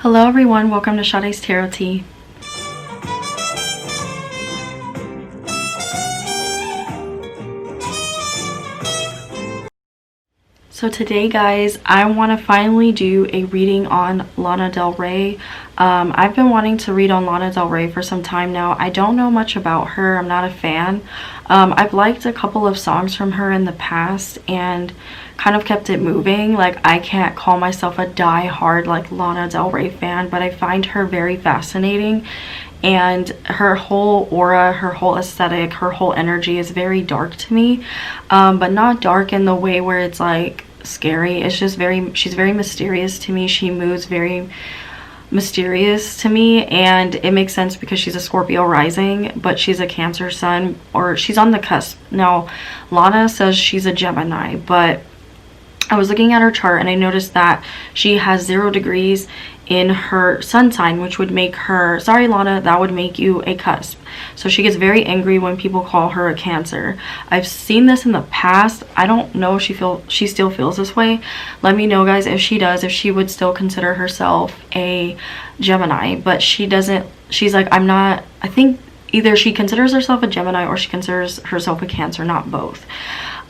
Hello everyone, welcome to Sade's Tarot Tea. So today guys, I want to finally do a reading on Lana Del Rey. I've been wanting to read on Lana Del Rey for some time now. I don't know much about her, I'm not a fan. I've liked a couple of songs from her in the past and kind of kept it moving. Like, I can't call myself a die-hard like Lana Del Rey fan, but I find her very fascinating. And her whole aura, her whole aesthetic, her whole energy is very dark to me, but not dark in the way where it's like scary. It's just she's very mysterious to me. She moves very mysterious to me, and it makes sense because she's a Scorpio rising, but she's a Cancer sun, or she's on the cusp. Now, Lana says she's a Gemini, but I was looking at her chart and I noticed that she has 0 degrees in her sun sign, which would make her, sorry Lana, that would make you a cusp. So she gets very angry when people call her a Cancer. I've seen this in the past. I don't know if she still feels this way. Let me know guys if she does, if she would still consider herself a Gemini. But she doesn't, she's like, I'm not, I think either she considers herself a Gemini or she considers herself a Cancer, not both.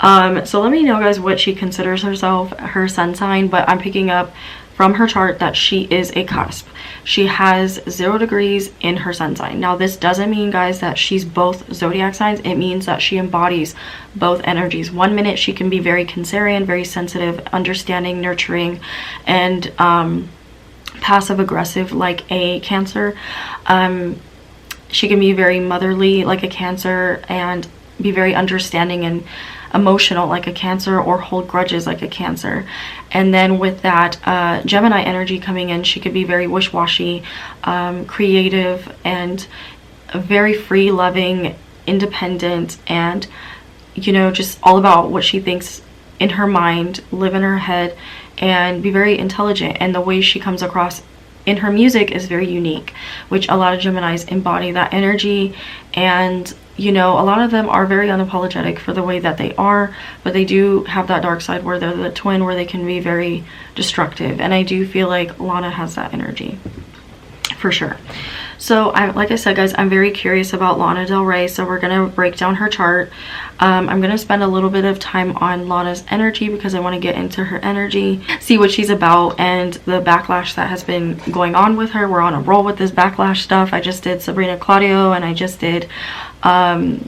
So let me know guys what she considers herself, her sun sign, but I'm picking up from her chart that she is a cusp. She has 0 degrees in her sun sign. Now this doesn't mean guys that she's both zodiac signs. It means that she embodies both energies. 1 minute she can be very Cancerian, very sensitive, understanding, nurturing, and passive aggressive like a Cancer. She can be very motherly like a Cancer and be very understanding and emotional like a Cancer, or hold grudges like a Cancer. And then with that Gemini energy coming in, she could be very wish-washy, creative, and very free, loving, independent, and you know, just all about what she thinks in her mind, live in her head, and be very intelligent. And the way she comes across in her music is very unique, which a lot of Geminis embody that energy. And you know, a lot of them are very unapologetic for the way that they are, but they do have that dark side where they're the twin, where they can be very destructive. And I do feel like Lana has that energy for sure. So like I said guys, I'm very curious about Lana Del Rey, so we're gonna break down her chart. I'm gonna spend a little bit of time on Lana's energy because I want to get into her energy, see what she's about, and the backlash that has been going on with her. We're on a roll with this backlash stuff. I just did Sabrina Claudio, and I just did Doja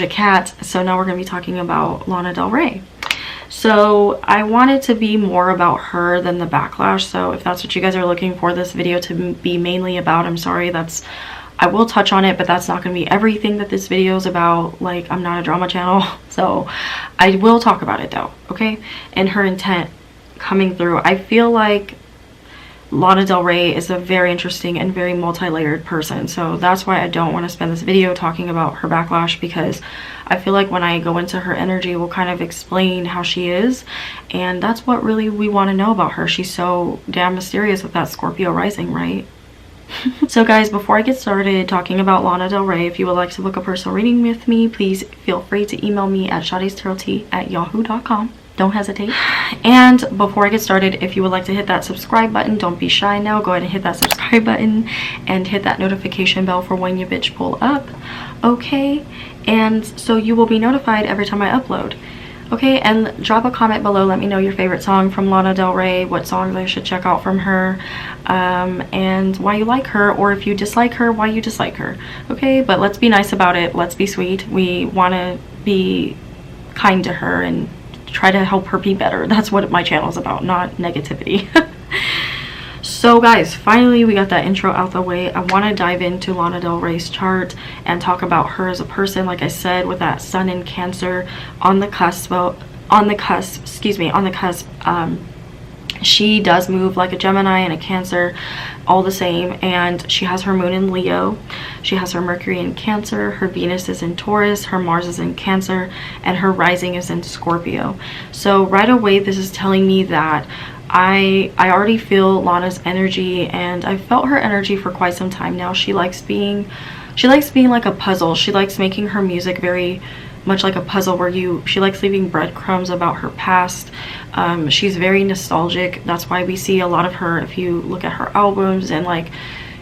Cat, so now we're going to be talking about Lana Del Rey. So I want it to be more about her than the backlash, so if that's what you guys are looking for this video to be mainly about, I'm sorry, I will touch on it, but that's not going to be everything that this video is about. Like, I'm not a drama channel, so I will talk about it though, okay? And her intent coming through. I feel like Lana Del Rey is a very interesting and very multi-layered person, so that's why I don't want to spend this video talking about her backlash, because I feel like when I go into her energy, we'll kind of explain how she is, and that's what really we want to know about her. She's so damn mysterious with that Scorpio rising, right? So guys, before I get started talking about Lana Del Rey, if you would like to book a personal reading with me, please feel free to email me at shadestarottea@yahoo.com. Don't hesitate. And before I get started, if you would like to hit that subscribe button, don't be shy now, go ahead and hit that subscribe button and hit that notification bell for when your bitch pull up, okay? And so you will be notified every time I upload, okay? And drop a comment below, let me know your favorite song from Lana Del Rey, what songs I should check out from her, and why you like her, or if you dislike her, why you dislike her, okay? But let's be nice about it, let's be sweet. We want to be kind to her and try to help her be better. That's what my channel is about, not negativity. So guys, finally we got that intro out the way. I want to dive into Lana Del Rey's chart and talk about her as a person. Like I said, with that sun in Cancer on the cusp, she does move like a Gemini and a Cancer all the same, and she has her moon in Leo, she has her Mercury in Cancer, her Venus is in Taurus, her Mars is in Cancer, and her rising is in Scorpio. So right away this is telling me that I already feel Lana's energy, and I've felt her energy for quite some time now. She likes being like a puzzle. She likes making her music very much like a puzzle where she likes leaving breadcrumbs about her past. She's very nostalgic. That's why we see a lot of her, if you look at her albums, and like,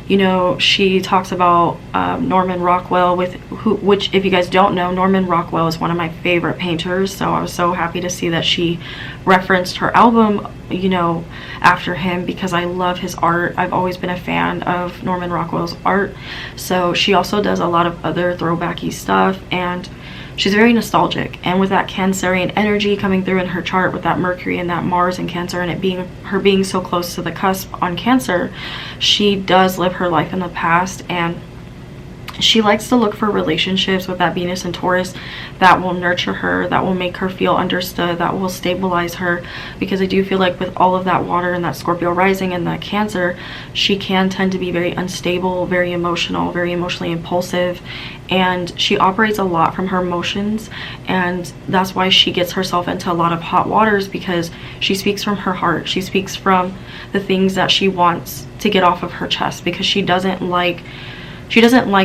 you know, she talks about Norman Rockwell, which if you guys don't know, Norman Rockwell is one of my favorite painters. So I was so happy to see that she referenced her album, you know, after him, because I love his art. I've always been a fan of Norman Rockwell's art. So she also does a lot of other throwbacky stuff, and she's very nostalgic. And with that Cancerian energy coming through in her chart, with that Mercury and that Mars in Cancer, and her being so close to the cusp on Cancer, she does live her life in the past, and she likes to look for relationships with that Venus and Taurus that will nurture her, that will make her feel understood, that will stabilize her. Because I do feel like with all of that water and that Scorpio rising and that Cancer, she can tend to be very unstable, very emotional, very emotionally impulsive, and she operates a lot from her emotions. And that's why she gets herself into a lot of hot waters, because she speaks from her heart. She speaks from the things that she wants to get off of her chest, because she doesn't like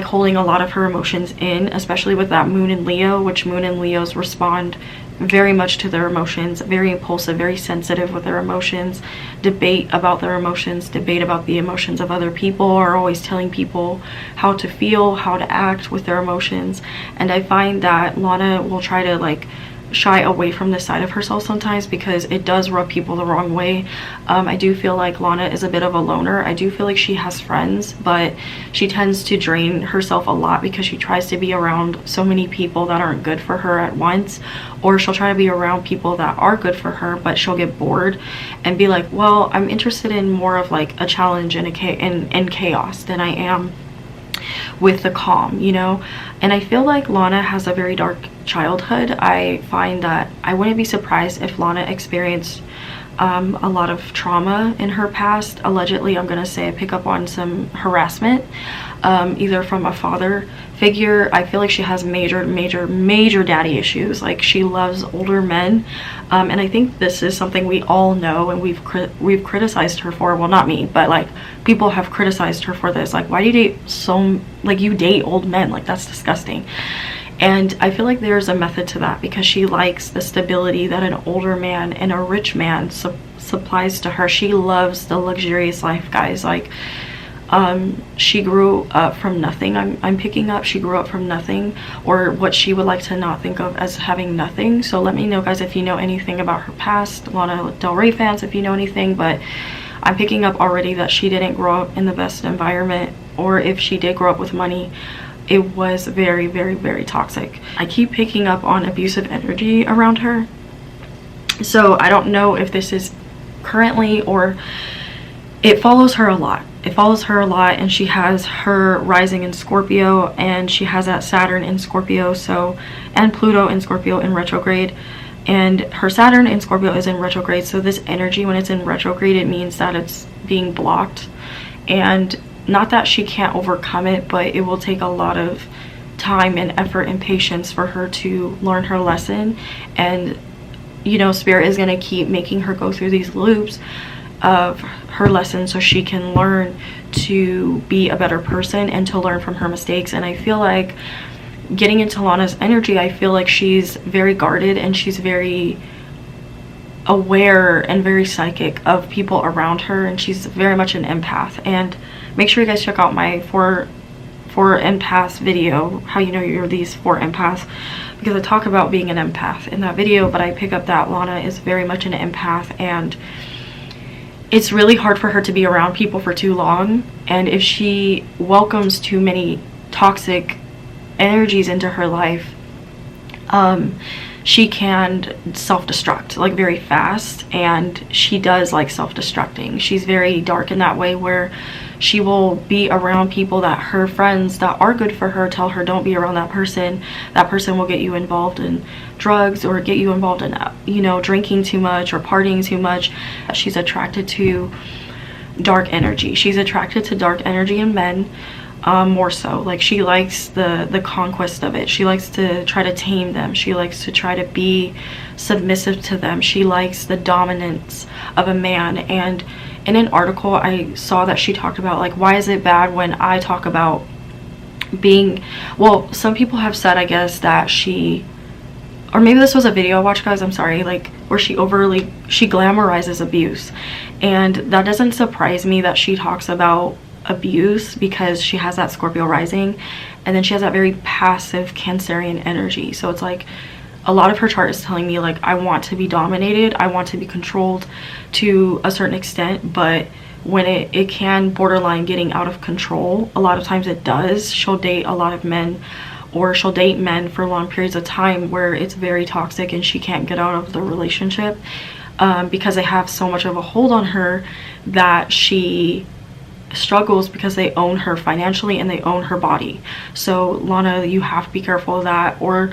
holding a lot of her emotions in, especially with that Moon in Leo, which Moon and Leos respond very much to their emotions, very impulsive, very sensitive with their emotions, debate about their emotions, debate about the emotions of other people, are always telling people how to feel, how to act with their emotions. And I find that Lana will try to like shy away from this side of herself sometimes, because it does rub people the wrong way. I do feel like Lana is a bit of a loner. I do feel like she has friends, but she tends to drain herself a lot because she tries to be around so many people that aren't good for her at once, or she'll try to be around people that are good for her, but she'll get bored and be like, well, I'm interested in more of like a challenge and chaos than I am with the calm, you know. And I feel like Lana has a very dark childhood. I find that I wouldn't be surprised if Lana experienced a lot of trauma in her past. Allegedly, I'm gonna say I pick up on some harassment, either from a father figure. I feel like she has major daddy issues. Like, she loves older men, and I think this is something we all know, and we've criticized her for. Well, not me, but like people have criticized her for this. Like, why do you date you date old men? Like, that's disgusting. And I feel like there's a method to that, because she likes the stability that an older man and a rich man supplies to her. She loves the luxurious life, guys. Like, she grew up from nothing. I'm picking up, she grew up from nothing, or what she would like to not think of as having nothing. So let me know, guys, if you know anything about her past. Lana Del Rey fans, if you know anything. But I'm picking up already that she didn't grow up in the best environment, or if she did grow up with money, it was very toxic. I keep picking up on abusive energy around her. So I don't know if this is currently, or it follows her a lot. It follows her a lot, and she has her rising in Scorpio, and she has that Saturn in Scorpio, so, and Pluto in Scorpio in retrograde. And her Saturn in Scorpio is in retrograde, so this energy, when it's in retrograde, it means that it's being blocked. And not that she can't overcome it, but it will take a lot of time and effort and patience for her to learn her lesson. And, you know, Spirit is going to keep making her go through these loops of her lesson, so she can learn to be a better person and to learn from her mistakes. And I feel like, getting into Lana's energy, I feel like she's very guarded, and she's very aware and very psychic of people around her, and she's very much an empath. And make sure you guys check out my four empaths video, how you know you're these 4 empaths, because I talk about being an empath in that video. But I pick up that Lana is very much an empath, and it's really hard for her to be around people for too long. And if she welcomes too many toxic energies into her life, she can self-destruct like very fast. And she does like self-destructing. She's very dark in that way, where she will be around people that her friends that are good for her tell her, don't be around that person. That person will get you involved in drugs, or get you involved in, you know, drinking too much or partying too much. She's attracted to dark energy. She's attracted to dark energy in men, more so. Like, she likes the conquest of it. She likes to try to tame them. She likes to try to be submissive to them. She likes the dominance of a man. And in an article I saw that she talked about, like, why is it bad when I talk about being, well, some people have said, I guess, that she or maybe this was a video I watched, guys, I'm sorry, like where she glamorizes abuse. And that doesn't surprise me that she talks about abuse, because she has that Scorpio rising, and then she has that very passive Cancerian energy. So it's like a lot of her chart is telling me like, I want to be dominated, I want to be controlled to a certain extent, but when it can borderline getting out of control, a lot of times it does. She'll date a lot of men, or she'll date men for long periods of time where it's very toxic and she can't get out of the relationship, because they have so much of a hold on her that she struggles, because they own her financially and they own her body. So Lana, you have to be careful of that. Or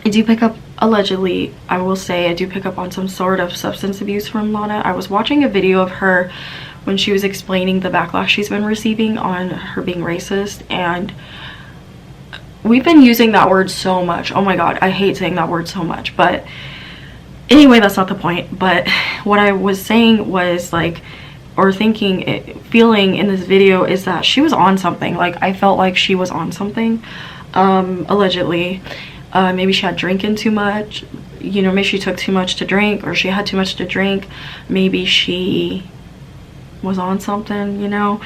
I do pick up, allegedly, I will say, I do pick up on some sort of substance abuse from Lana. I was watching a video of her when she was explaining the backlash she's been receiving on her being racist, and we've been using that word so much. Oh my god, I hate saying that word so much. But anyway, that's not the point. But what I was saying was like, or thinking, feeling in this video, is that she was on something. Like, I felt like she was on something, allegedly. Maybe she had drinking too much, you know, maybe she took too much to drink, or she had too much to drink. Maybe she was on something, you know,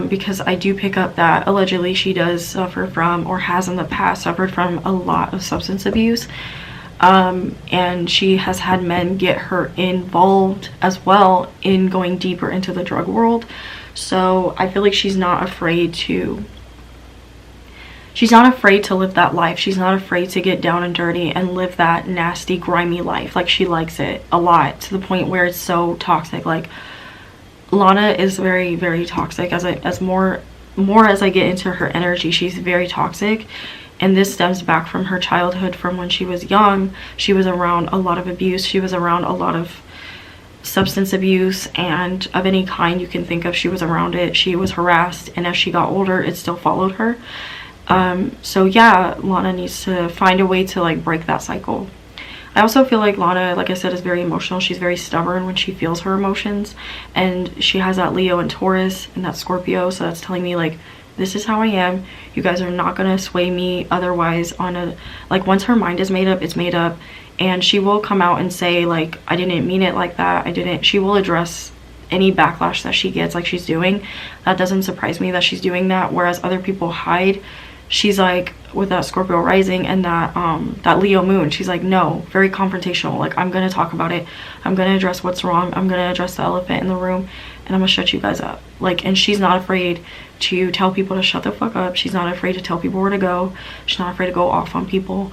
because I do pick up that allegedly she does suffer from, or has in the past suffered from, a lot of substance abuse. And she has had men get her involved as well in going deeper into the drug world. So I feel like she's not afraid to live that life. She's not afraid to get down and dirty and live that nasty, grimy life. Like, she likes it a lot, to the point where it's so toxic. Like, Lana is very, very toxic. As more as I get into her energy, she's very toxic. And this stems back from her childhood, from when she was young. She was around a lot of abuse. She was around a lot of substance abuse, and of any kind you can think of, she was around it. She was harassed, and as she got older, it still followed her. So yeah, Lana needs to find a way to like break that cycle. I also feel like Lana, like I said, is very emotional. She's very stubborn when she feels her emotions, and she has that Leo and Taurus and that Scorpio, so that's telling me like, this is how I am. You guys are not gonna sway me otherwise. On a, like, once her mind is made up, it's made up, and she will come out and say like, I didn't mean it like that, she will address any backlash that she gets, like she's doing. That doesn't surprise me that she's doing that, whereas other people hide. She's like, with that Scorpio rising and that Leo moon, she's like, no, very confrontational. Like, I'm gonna talk about it, I'm gonna address what's wrong, I'm gonna address the elephant in the room, and I'm gonna shut you guys up. Like, and she's not afraid to tell people to shut the fuck up. She's not afraid to tell people where to go. She's not afraid to go off on people.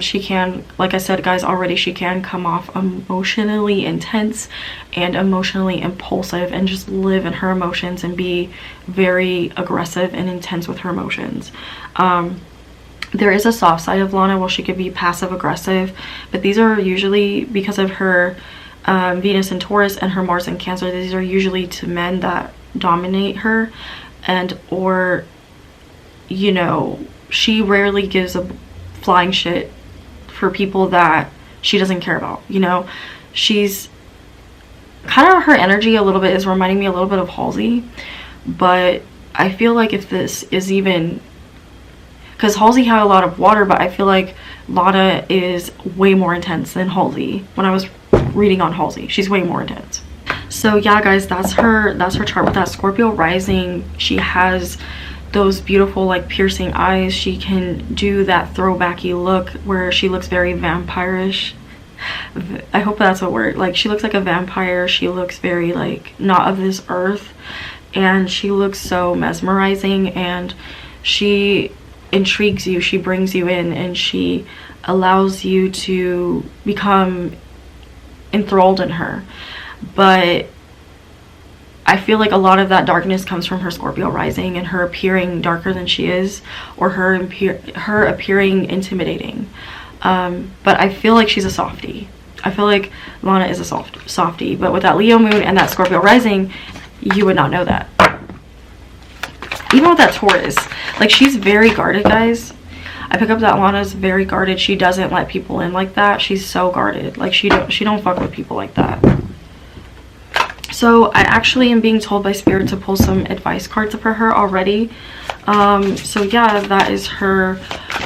She can, like I said, guys, already, she can come off emotionally intense and emotionally impulsive, and just live in her emotions and be very aggressive and intense with her emotions. There is a soft side of Lana where she could be passive aggressive, but these are usually because of her Venus in Taurus and her Mars in Cancer. These are usually to men that dominate her, and or, you know, she rarely gives a flying shit for people that she doesn't care about, you know. She's kind of, her energy a little bit is reminding me a little bit of Halsey, but I feel like if this is even, because Halsey had a lot of water, but I feel like Lana is way more intense than Halsey. When I was reading on Halsey, she's way more intense. So yeah, guys, that's her chart with that Scorpio rising. She has those beautiful, like, piercing eyes. She can do that throwbacky look where she looks very vampirish. I hope that's a word. Like, she looks like a vampire. She looks very, like, not of this earth, and she looks so mesmerizing, and she intrigues you. She brings you in, and she allows you to become enthralled in her. But I feel like a lot of that darkness comes from her Scorpio rising and her appearing darker than she is, or her appearing intimidating. But I feel like she's a softie. I feel like Lana is a softie, but with that Leo moon and that Scorpio rising, you would not know that. Even with that Taurus, like, she's very guarded, guys. I pick up that Lana's very guarded. She doesn't let people in like that. She's so guarded. Like, she don't fuck with people like that. So I actually am being told by Spirit to pull some advice cards for her already. So yeah, that is her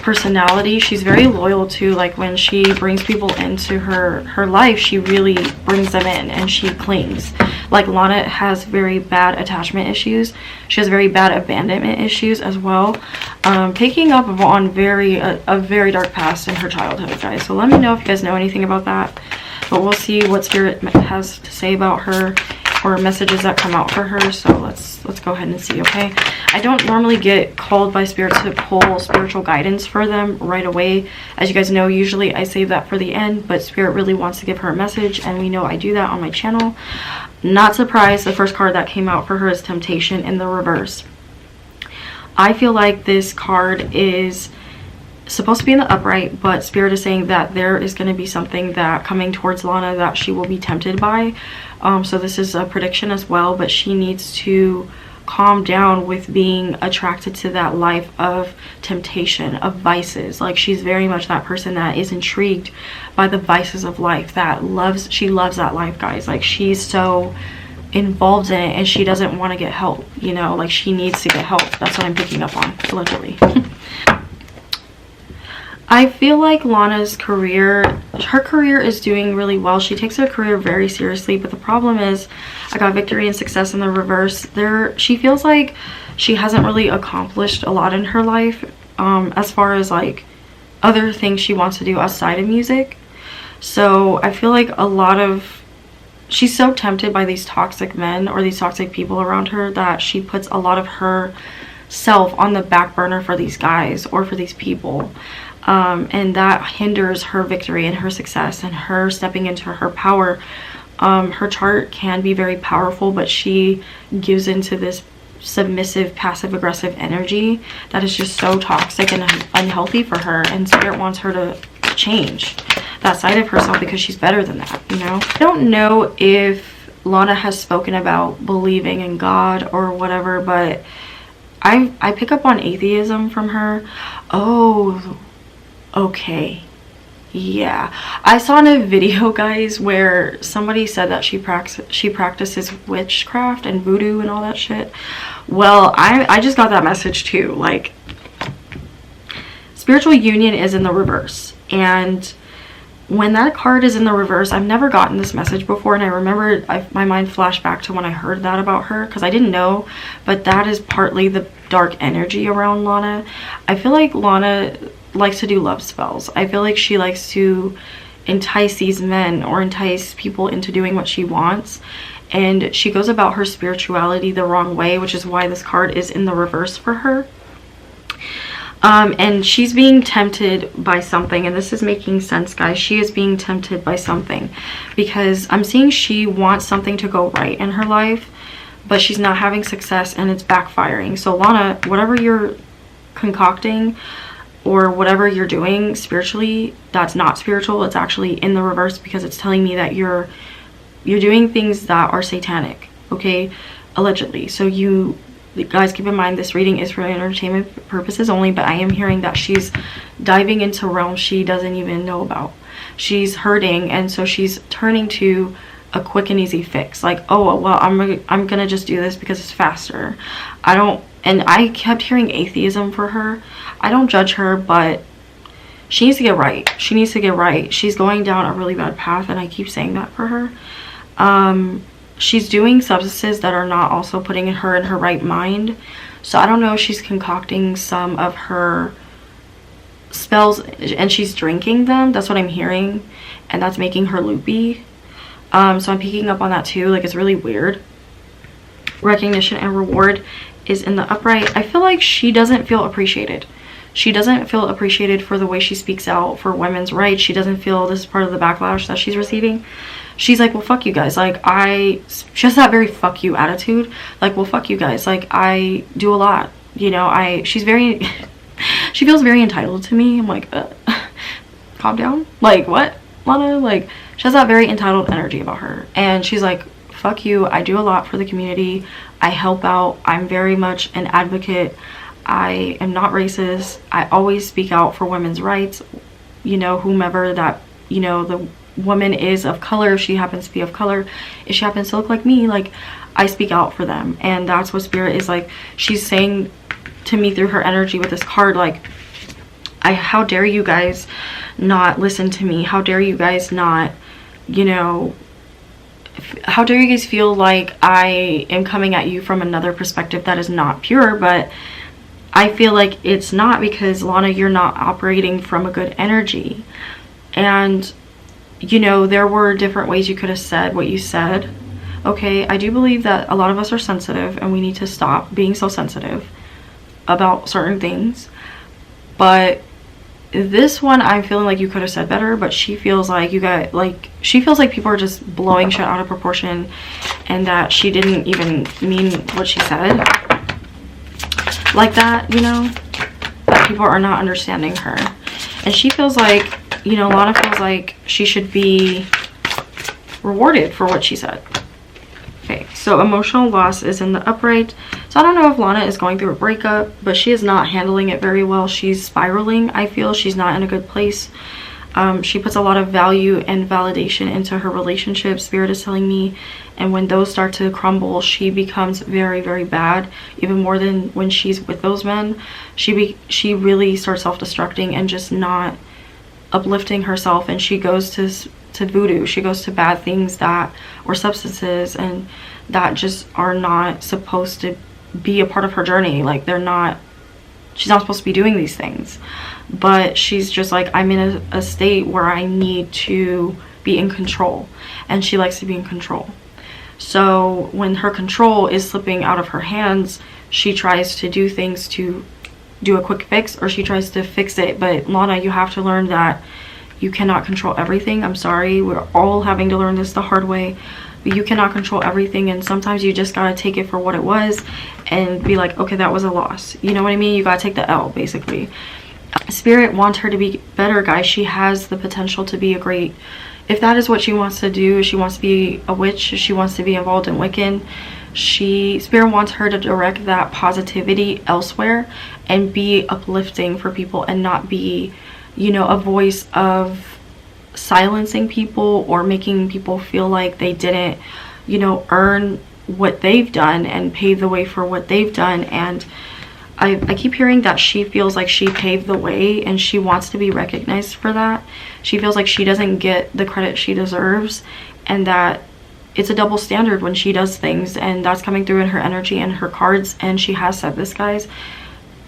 personality. She's very loyal too. Like when she brings people into her life, she really brings them in and she clings. Like Lana has very bad attachment issues. She has very bad abandonment issues as well. Picking up on a very dark past in her childhood, guys. So let me know if you guys know anything about that. But we'll see what Spirit has to say about her, or messages that come out for her. So let's go ahead and see. Okay, I don't normally get called by Spirit to pull spiritual guidance for them right away. As you guys know, usually I save that for the end, but Spirit really wants to give her a message, and we know I do that on my channel. Not surprised, the first card that came out for her is Temptation in the reverse. I feel like this card is supposed to be in the upright, but Spirit is saying that there is going to be something that coming towards Lana that she will be tempted by. So this is a prediction as well, but she needs to calm down with being attracted to that life of temptation, of vices. Like she's very much that person that is intrigued by the vices of life, she loves that life, guys. Like she's so involved in it and she doesn't want to get help, you know, like she needs to get help. That's what I'm picking up on, allegedly. I feel like Lana's career, her career is doing really well. She takes her career very seriously, but the problem is I got victory and success in the reverse. She feels like she hasn't really accomplished a lot in her life as far as like other things she wants to do outside of music. So I feel like she's so tempted by these toxic men or these toxic people around her that she puts a lot of her self on the back burner for these guys or for these people. And that hinders her victory and her success and her stepping into her power. Her chart can be very powerful, but she gives into this submissive, passive-aggressive energy that is just so toxic and unhealthy for her, and Spirit wants her to change that side of herself because she's better than that, you know? I don't know if Lana has spoken about believing in God or whatever, but I pick up on atheism from her. Oh, okay, yeah, I saw in a video, guys, where somebody said that she practices witchcraft and voodoo and all that shit. Well, I just got that message too. Like, spiritual union is in the reverse, and when that card is in the reverse, I've never gotten this message before, and I remember my mind flashed back to when I heard that about her, because I didn't know, but that is partly the dark energy around Lana. I feel like Lana likes to do love spells. I feel like she likes to entice these men or entice people into doing what she wants, and she goes about her spirituality the wrong way, which is why this card is in the reverse for her. And she's being tempted by something, and this is making sense, guys. She is being tempted by something because I'm seeing she wants something to go right in her life, but she's not having success and it's backfiring. So Lana, whatever you're concocting or whatever you're doing spiritually, that's not spiritual. It's actually in the reverse because it's telling me that you're doing things that are satanic, okay, allegedly. So you guys, keep in mind this reading is for entertainment purposes only, but I am hearing that she's diving into realms she doesn't even know about. She's hurting, and so she's turning to a quick and easy fix. Like, oh well, I'm gonna just do this because it's faster. And I kept hearing atheism for her. I don't judge her, but she needs to get right. She needs to get right. She's going down a really bad path, and I keep saying that for her. She's doing substances that are not also putting her in her right mind. So I don't know if she's concocting some of her spells and she's drinking them. That's what I'm hearing, and that's making her loopy. So I'm picking up on that too. Like, it's really weird. Recognition and reward is in the upright. I feel like she doesn't feel appreciated. She doesn't feel appreciated for the way she speaks out for women's rights. She doesn't feel this is part of the backlash that she's receiving. She's like, well, fuck you guys. Like, she has that very fuck you attitude. Like, well, fuck you guys. Like, I do a lot. You know, she feels very entitled to me. I'm like, calm down. Like, what, Lana? Like, she has that very entitled energy about her. And she's like, fuck you. I do a lot for the community. I help out. I'm very much an advocate. I am not racist. I always speak out for women's rights. You know, whomever that, you know, the woman is of color, if she happens to be of color, if she happens to look like me, like, I speak out for them. And that's what Spirit is like. She's saying to me through her energy with this card, like, how dare you guys not listen to me? How dare you guys not, you know, how dare you guys feel like I am coming at you from another perspective that is not pure? But I feel like it's not, because Lana, you're not operating from a good energy. And, you know, there were different ways you could have said what you said. Okay, I do believe that a lot of us are sensitive, and we need to stop being so sensitive about certain things. But this one, I'm feeling like you could have said better, but she feels like you got, like, she feels like people are just blowing shit out of proportion, and that she didn't even mean what she said like that, you know, that people are not understanding her. And she feels like, you know, Lana feels like she should be rewarded for what she said. Okay, so emotional loss is in the upright. So I don't know if Lana is going through a breakup, but she is not handling it very well. She's spiraling. I feel she's not in a good place. She puts a lot of value and validation into her relationship, Spirit is telling me. And when those start to crumble, she becomes very, very bad. Even more than when she's with those men. She really starts self-destructing and just not uplifting herself. And she goes to voodoo. She goes to bad things that, or substances, and that just are not supposed to be a part of her journey. Like, they're not, she's not supposed to be doing these things. But she's just like, I'm in a state where I need to be in control, and she likes to be in control. So when her control is slipping out of her hands, she tries to do things to do a quick fix, or she tries to fix it. But Lana, you have to learn that you cannot control everything. I'm sorry, we're all having to learn this the hard way. But you cannot control everything, and sometimes you just gotta take it for what it was and be like, okay, that was a loss. You know what I mean? You gotta take the L, basically. Spirit wants her to be better, guys. She has the potential to be a great, if that is what she wants to do, she wants to be a witch, she wants to be involved in Wiccan, Spirit wants her to direct that positivity elsewhere and be uplifting for people, and not be, you know, a voice of silencing people or making people feel like they didn't, you know, earn what they've done and pave the way for what they've done. And I keep hearing that she feels like she paved the way, and she wants to be recognized for that. She feels like she doesn't get the credit she deserves, and that it's a double standard when she does things, and that's coming through in her energy and her cards. And she has said this, guys,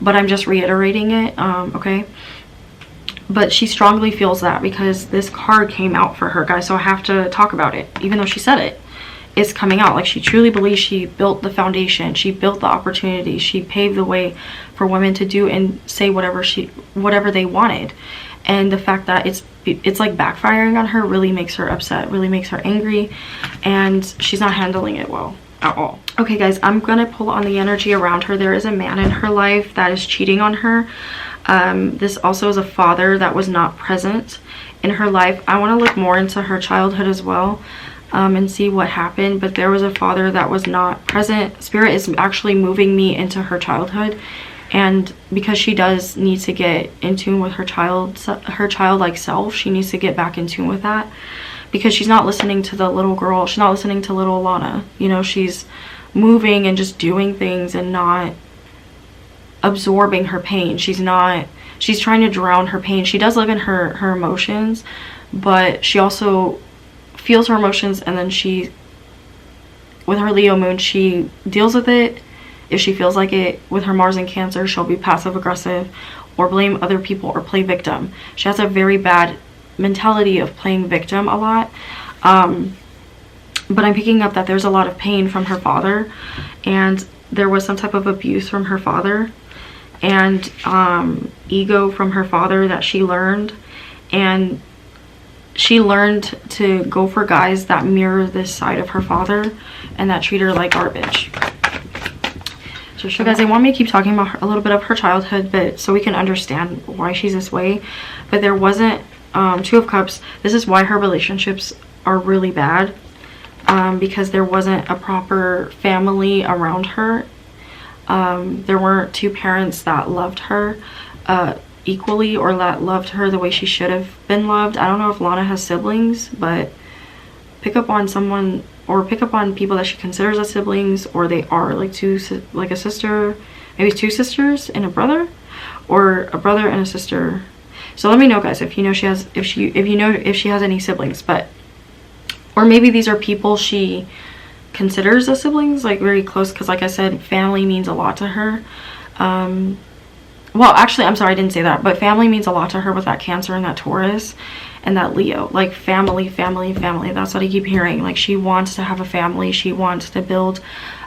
but I'm just reiterating it, okay? But she strongly feels that, because this card came out for her, guys, so I have to talk about it. Even though she said it, it's coming out. Like, she truly believes she built the foundation, she built the opportunity, she paved the way for women to do and say whatever they wanted. And the fact that it's like backfiring on her really makes her upset, really makes her angry, and she's not handling it well at all. Okay, guys, I'm gonna pull on the energy around her. There is a man in her life that is cheating on her. This also is a father that was not present in her life. I want to look more into her childhood as well, and see what happened. But there was a father that was not present. Spirit is actually moving me into her childhood, and because she does need to get in tune with her childlike self, she needs to get back in tune with that, because she's not listening to the little girl, she's not listening to little Lana. You know, she's moving and just doing things and not absorbing her pain. She's trying to drown her pain. She does live in her emotions, but she also feels her emotions, and then with her Leo moon, she deals with it if she feels like it. With her Mars in Cancer, she'll be passive aggressive or blame other people or play victim. She has a very bad mentality of playing victim a lot. But I'm picking up that there's a lot of pain from her father, and there was some type of abuse from her father, and ego from her father that she learned. And she learned to go for guys that mirror this side of her father and that treat her like garbage. So guys, I want me to keep talking about a little bit of her childhood, but so we can understand why she's this way. But there wasn't, Two of Cups, this is why her relationships are really bad, because there wasn't a proper family around her. There weren't two parents that loved her equally, or that loved her the way she should have been loved. I don't know if Lana has siblings, but pick up on someone, or pick up on people that she considers as siblings, or they are like a sister, maybe two sisters and a brother, or a brother and a sister. So let me know, guys, if you know she has, if she has any siblings. But, or maybe these are people she considers as siblings, like very close, because like I said, family means a lot to her. Well, actually, I'm sorry, I didn't say that, but family means a lot to her with that Cancer and that Taurus and that Leo. Like family, family, family. That's what I keep hearing. Like she wants to have a family. She wants to build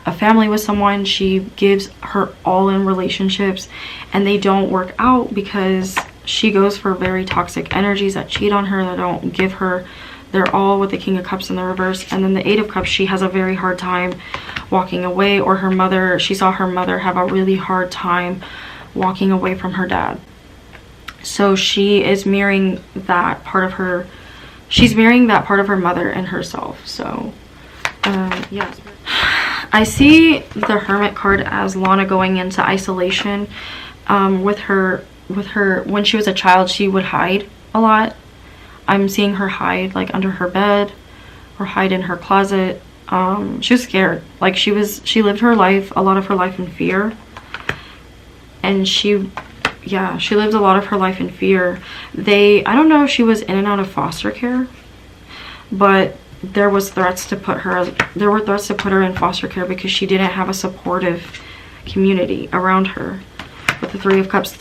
a family with someone. She gives her all in relationships, and they don't work out because she goes for very toxic energies that cheat on her, that don't give her their all, with the King of Cups in the reverse. And then the Eight of Cups, she has a very hard time walking away, or her mother, she saw her mother have a really hard time walking away from her dad. So she is mirroring that part of her, she's mirroring that part of her mother and herself. So yeah, I see the Hermit card as Lana going into isolation. With her when she was a child, she would hide a lot. I'm seeing her hide like under her bed or hide in her closet. She was scared. Like she lived her life, a lot of her life in fear. And she lived a lot of her life in fear. I don't know if she was in and out of foster care, but there were threats to put her in foster care because she didn't have a supportive community around her. With the Three of Cups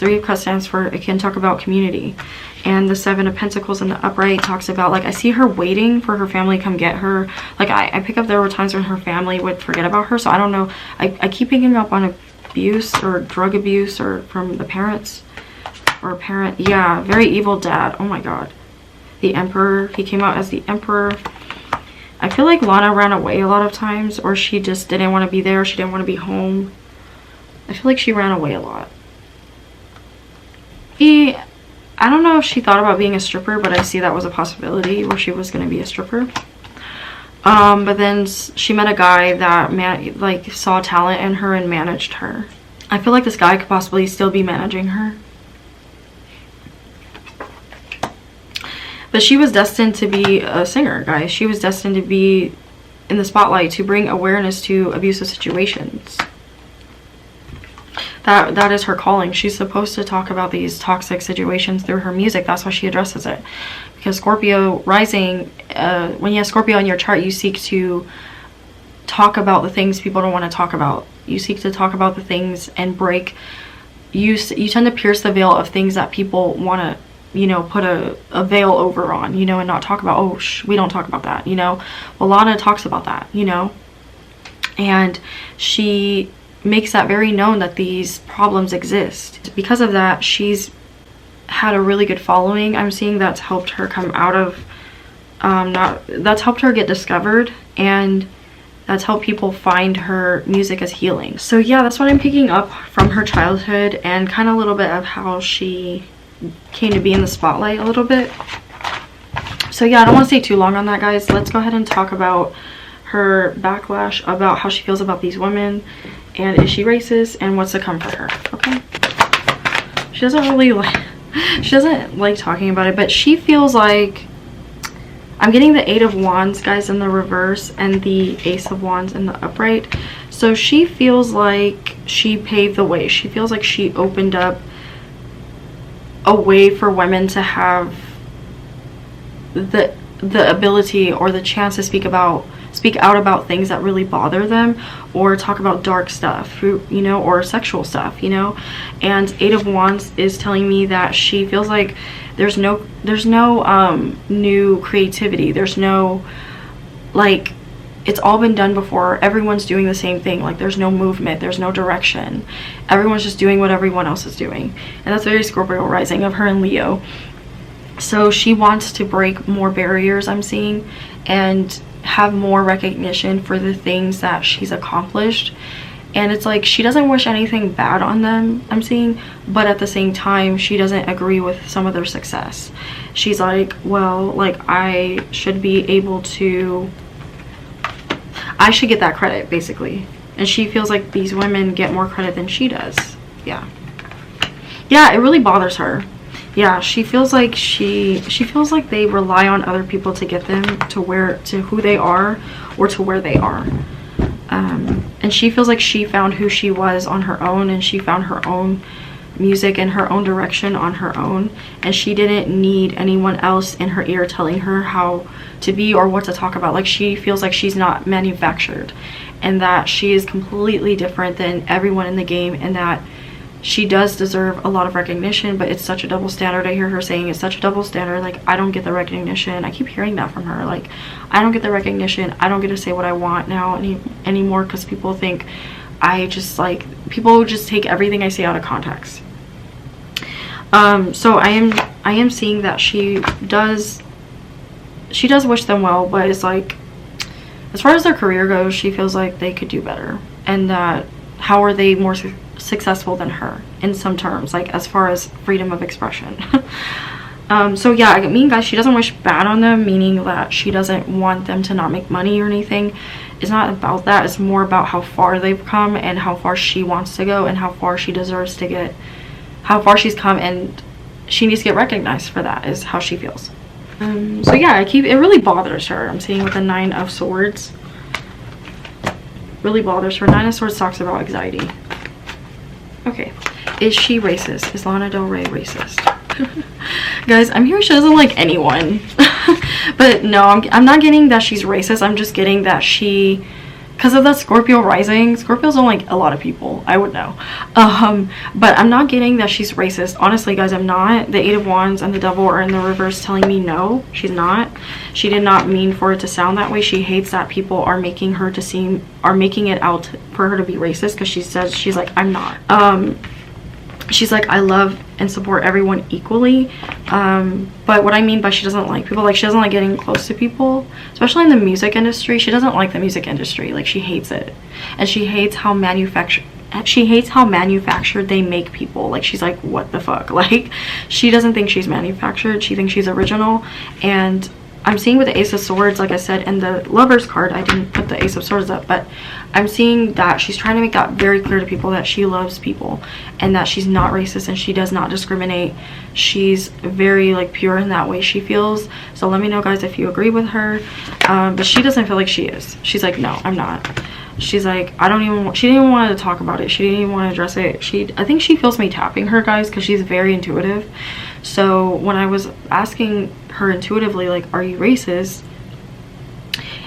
stands for, it can talk about community. And the Seven of Pentacles in the upright talks about, like, I see her waiting for her family to come get her. Like I pick up, there were times when her family would forget about her. So I don't know, I keep picking up on abuse or drug abuse or from the parents or a parent. Yeah, very evil dad. Oh my god. The Emperor, he came out as the Emperor. I feel like Lana ran away a lot of times, or she just didn't want to be there. She didn't want to be home. I feel like she ran away a lot. I don't know if she thought about being a stripper, but I see that was a possibility where she was going to be a stripper. But then she met a guy that saw talent in her and managed her. I feel like this guy could possibly still be managing her. But she was destined to be a singer, guys. She was destined to be in the spotlight, to bring awareness to abusive situations. That is her calling. She's supposed to talk about these toxic situations through her music. That's why she addresses it. Because Scorpio rising, when you have Scorpio in your chart, you seek to talk about the things people don't want to talk about. You seek to talk about the things and break. You tend to pierce the veil of things that people want to, you know, put a veil over on, you know, and not talk about. Oh, we don't talk about that, you know. Well, Lana talks about that, you know. And she makes that very known that these problems exist. Because of that, she's had a really good following. I'm seeing that's helped her come out of that's helped her get discovered, and that's helped people find her music as healing. So yeah, that's what I'm picking up from her childhood, and kind of a little bit of how she came to be in the spotlight a little bit. So yeah, I don't want to stay too long on that, guys. Let's go ahead and talk about her backlash, about how she feels about these women, and is she racist, and what's to come for her. Okay, she doesn't like talking about it, but she feels like, I'm getting the Eight of Wands, guys, in the reverse, and the Ace of Wands in the upright. So she feels like she paved the way. She feels like she opened up a way for women to have the ability or the chance to speak out about things that really bother them, or talk about dark stuff, you know, or sexual stuff, you know. And Eight of Wands is telling me that she feels like there's no new creativity. There's no, like, it's all been done before. Everyone's doing the same thing. Like, there's no movement, there's no direction. Everyone's just doing what everyone else is doing. And that's very Scorpio rising of her in Leo. So she wants to break more barriers, I'm seeing, and have more recognition for the things that she's accomplished. And it's like she doesn't wish anything bad on them, I'm seeing, but at the same time she doesn't agree with some of their success. She's like, well, like, I should be able to, I should get that credit, basically. And she feels like these women get more credit than she does. Yeah, it really bothers her. Yeah, she feels like she feels like they rely on other people to get them to who they are, or to where they are. And she feels like she found who she was on her own, and she found her own music in her own direction on her own, and she didn't need anyone else in her ear telling her how to be or what to talk about. Like, she feels like she's not manufactured, and that she is completely different than everyone in the game, and that she does deserve a lot of recognition, but it's such a double standard. I hear her saying it's such a double standard. Like, I don't get the recognition. I keep hearing that from her. Like, I don't get the recognition. I don't get to say what I want now anymore, because people think I just, like, people just take everything I say out of context. So I am seeing that she does wish them well, but it's like, as far as their career goes, she feels like they could do better, and that how are they more successful than her in some terms, like as far as freedom of expression. So yeah, I mean, guys, she doesn't wish bad on them, meaning that she doesn't want them to not make money or anything. It's not about that. It's more about how far they've come and how far she wants to go and how far she deserves to get, how far she's come, and she needs to get recognized for that, is how she feels. So yeah, it really bothers her. I'm seeing with the 9 of Swords. Really bothers her. 9 of Swords talks about anxiety. Okay, is she racist? Is Lana Del Rey racist? Guys, I'm hearing she doesn't like anyone. But no, I'm not getting that she's racist. I'm just getting that she, because of that Scorpio rising, Scorpios don't like a lot of people, I would know. But I'm not getting that she's racist. Honestly, guys, I'm not. The 8 of Wands and the Devil are in the reverse telling me no, she's not. She did not mean for it to sound that way. She hates that people are making it out for her to be racist, because she says, she's like, I'm not. She's like, I love and support everyone equally. But what I mean by she doesn't like people, like, she doesn't like getting close to people, especially in the music industry. She doesn't like the music industry. Like, she hates it. And she hates how manufactured they make people. Like, she's like, what the fuck? Like, she doesn't think she's manufactured. She thinks she's original. And I'm seeing with the Ace of Swords, like I said, and the Lover's card, I didn't put the Ace of Swords up, but I'm seeing that she's trying to make that very clear to people that she loves people and that she's not racist and she does not discriminate. She's very, like, pure in that way she feels. So let me know, guys, if you agree with her. But she doesn't feel like she is. She's like, no, I'm not. She's like, she didn't even want to talk about it. She didn't even want to address it. I think she feels me tapping her, guys, because she's very intuitive. So when I was asking her intuitively, like, are you racist?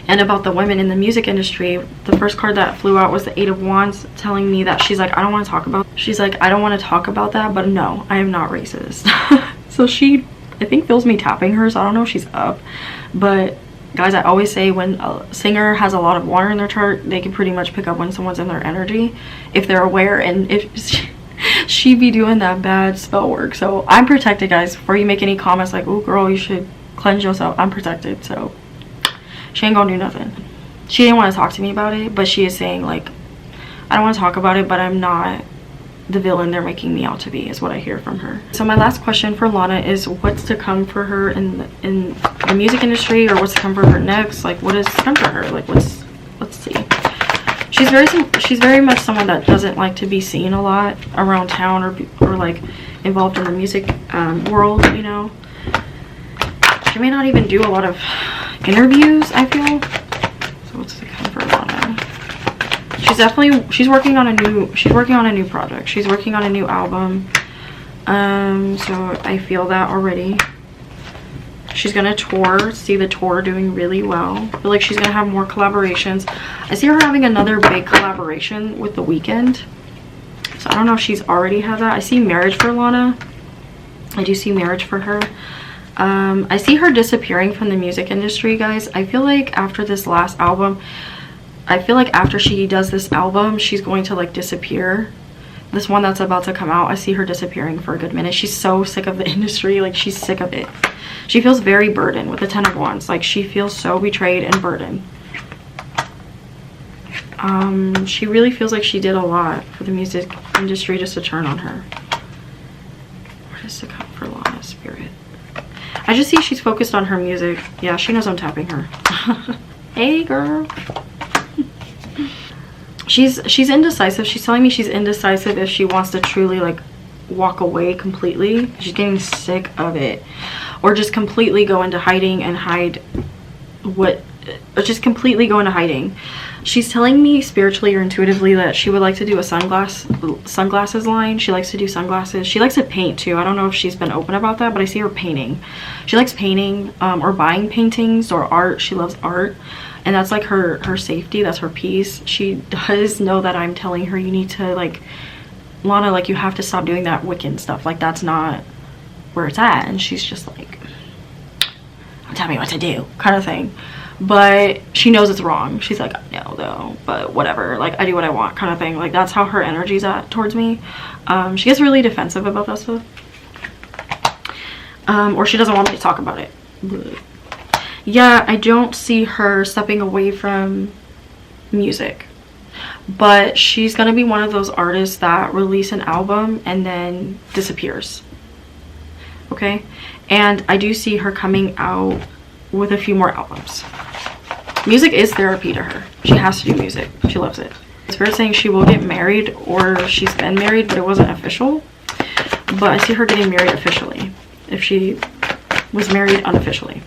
And about the women in the music industry, the first card that flew out was the 8 of Wands, telling me that she's like, I don't want to talk about that, but no, I am not racist. So she, I think, feels me tapping her, so I don't know if she's up. But guys, I always say when a singer has a lot of water in their chart, they can pretty much pick up when someone's in their energy if they're aware, and if she be doing that bad spell work. So I'm protected, guys. Before you make any comments like, oh girl, you should cleanse yourself, I'm protected. So she ain't gonna do nothing. She didn't want to talk to me about it, but she is saying, like, I don't want to talk about it, but I'm not the villain they're making me out to be, is what I hear from her. So my last question for Lana is, what's to come for her in the music industry, or what's to come for her next? Like, what is to come for her? Like, let's see. She's very much someone that doesn't like to be seen a lot around town, or like involved in the music world, you know. She may not even do a lot of interviews, I feel. So what's to come for Lana? She's working on a new project. She's working on a new album. So I feel that already. She's gonna tour. See the tour doing really well. I feel like she's gonna have more collaborations. I see her having another big collaboration with The Weeknd. So I don't know if she's already had that. I see marriage for Lana. I do see marriage for her. I see her disappearing from the music industry, guys. I feel like after this last album, after she does this album, she's going to, like, disappear. This one that's about to come out, I see her disappearing for a good minute. She's so sick of the industry. Like, she's sick of it. She feels very burdened with the 10 of Wands. Like, she feels so betrayed and burdened. She really feels like she did a lot for the music industry just to turn on her. What is to come for Lana, Spirit? I just see she's focused on her music. Yeah, she knows I'm tapping her. Hey, girl. She's indecisive. She's telling me she's indecisive if she wants to truly, like, walk away completely. She's getting sick of it, or just completely go into hiding and hide just completely go into hiding. She's telling me spiritually or intuitively that she would like to do a sunglasses line. She likes to do sunglasses. She likes to paint too. I don't know if she's been open about that, but I see her painting. She likes painting or buying paintings or art. She loves art, and that's like her safety. That's her peace. She does know that I'm telling her, you need to, like, Lana, like, you have to stop doing that Wiccan stuff. Like, that's not where it's at. And she's just like, tell me what to do kind of thing. But she knows it's wrong. She's like, no though, but whatever, like, I do what I want kind of thing. Like, that's how her energy's at towards me. She gets really defensive about that stuff, or she doesn't want me to talk about it. But yeah, I don't see her stepping away from music, but she's gonna be one of those artists that release an album and then disappears. Okay, and I do see her coming out with a few more albums. Music is therapy to her. She has to do music. She loves it. Spirit's saying she will get married, or she's been married but it wasn't official. But I see her getting married officially, if she was married unofficially.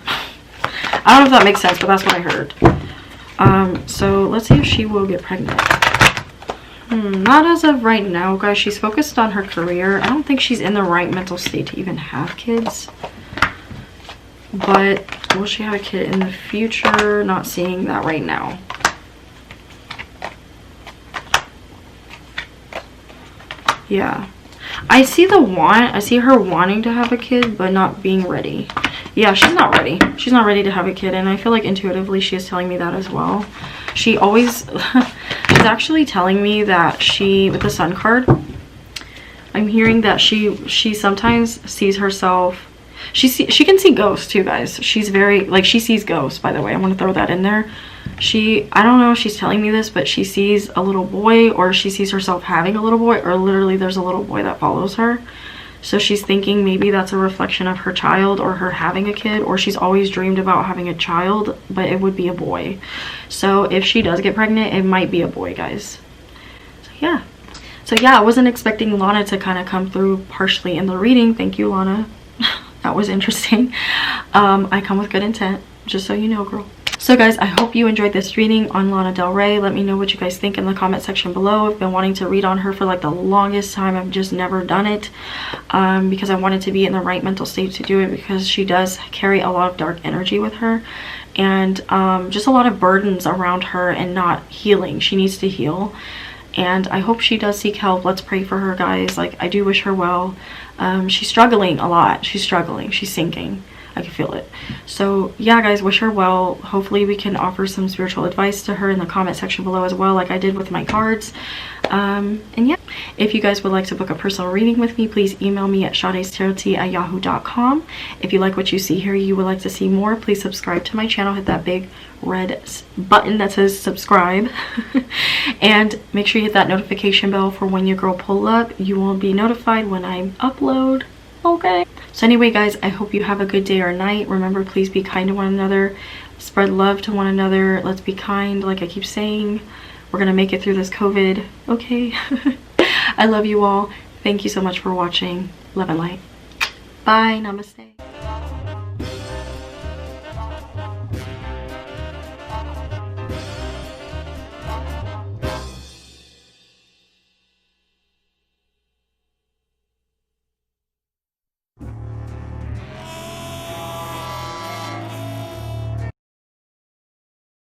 I don't know if that makes sense, but that's what I heard. So let's see if she will get pregnant. Not as of right now, guys. She's focused on her career. I don't think she's in the right mental state to even have kids. But will she have a kid in the future? Not seeing that right now. Yeah, I see the want. I see her wanting to have a kid but not being ready. Yeah, she's not ready. She's not ready to have a kid, and I feel like intuitively she is telling me that as well. She always she's actually telling me that she, with the Sun card, I'm hearing that she sometimes sees herself. She can see ghosts too, guys. She's very, like, she sees ghosts, by the way. I want to throw that in there. I don't know if she's telling me this, but she sees a little boy, or she sees herself having a little boy, or literally there's a little boy that follows her. So she's thinking maybe that's a reflection of her child, or her having a kid, or she's always dreamed about having a child, but it would be a boy. So if she does get pregnant, it might be a boy, guys. So yeah, I wasn't expecting Lana to kind of come through partially in the reading. Thank you, Lana. That was interesting. I come with good intent, just so you know, girl. So guys, I hope you enjoyed this reading on Lana Del Rey. Let me know what you guys think in the comment section below. I've been wanting to read on her for like the longest time. I've just never done it because I wanted to be in the right mental state to do it, because she does carry a lot of dark energy with her, and just a lot of burdens around her and not healing. She needs to heal, and I hope she does seek help. Let's pray for her, guys. Like, I do wish her well. She's struggling a lot. She's struggling. She's sinking. I can feel it. So yeah, guys, wish her well. Hopefully we can offer some spiritual advice to her in the comment section below as well, like I did with my cards. And yeah, if you guys would like to book a personal reading with me, please email me at shadestarot@yahoo.com. If you like what you see here, you would like to see more, please subscribe to my channel. Hit that big red button that says subscribe. And make sure you hit that notification bell for when your girl pull up. You will be notified when I upload. Okay, so anyway, guys, I hope you have a good day or night. Remember, please be kind to one another, spread love to one another. Let's be kind, like I keep saying. We're gonna make it through this COVID, okay? I love you all. Thank you so much for watching. Love and light. Bye. Namaste.